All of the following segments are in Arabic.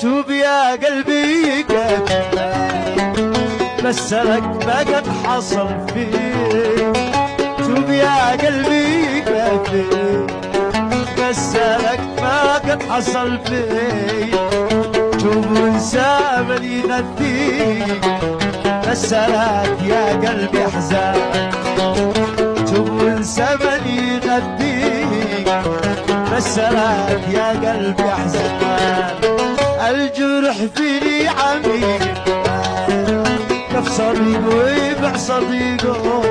توب يا قلبي مسلك ما قد حصل فيه. توب يا قلبي مسلك ما قد حصل فيه. توب وانسى من يغذيك مسلك يا قلبي حزان. توب وانسى من يغذيك مسلك يا قلبي حزان. الجرح فيني عميق كف صديق ويبع صديقه.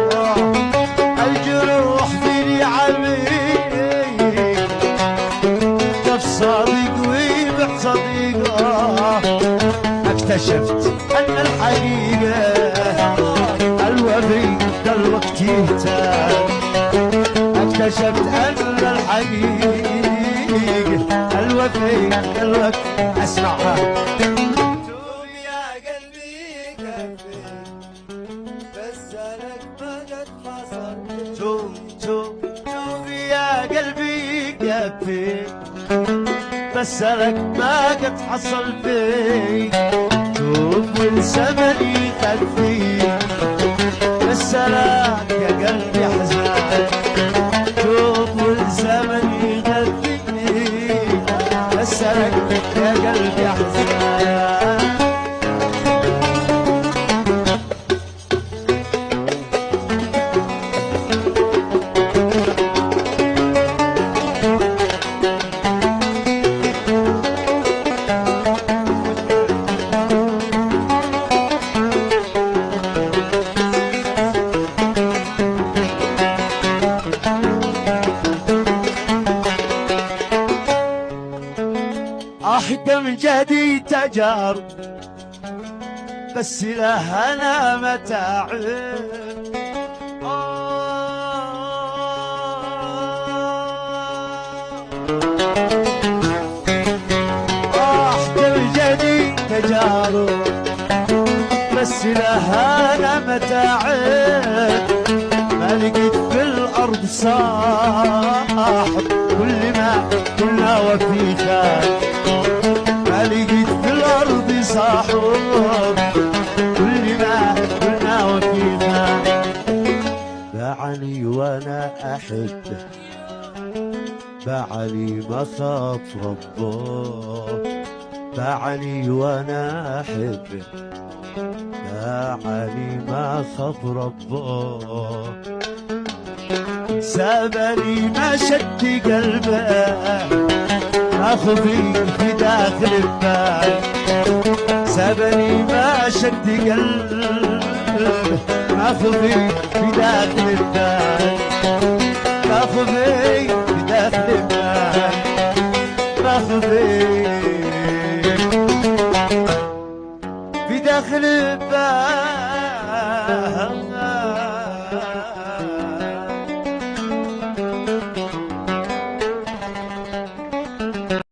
الجروح فيني عميق كف صديق ويبع صديقه. اكتشفت ان الحقيقه الوفي ذا الوقت يهتم. اكتشفت ان الحقيقه الوفي ذا الوقت اسمعها. توب يا قلبي كفي مسلك ما قد حصل. توب توب توب يا قلبي كفي مسلك ما قد حصل فيك. توب وانسى من يكفيك مسلك يا قلبي حزان. توب وانسى من يكفيك مسلك يا قلبي حزان. أحكم جديد تجارب بس لها أنا متاعب. أحكم جديد تجارب بس لها أنا متاعب. ما لقيت في الأرض صاحب كل ما كنا وفي خال. ما لقيت في الأرض صاحب كل ما كنا وفي خال. باعني وأنا أحبه باعني ما خاف ربه. باعني وأنا أحبه باعني ما خاف ربه. سابني ما شد قلبه ما خفي في داخل البال. سابني ما شد قلبه ما خفي في داخل البال. ما خفي في داخل البال ما خفي في داخل البال.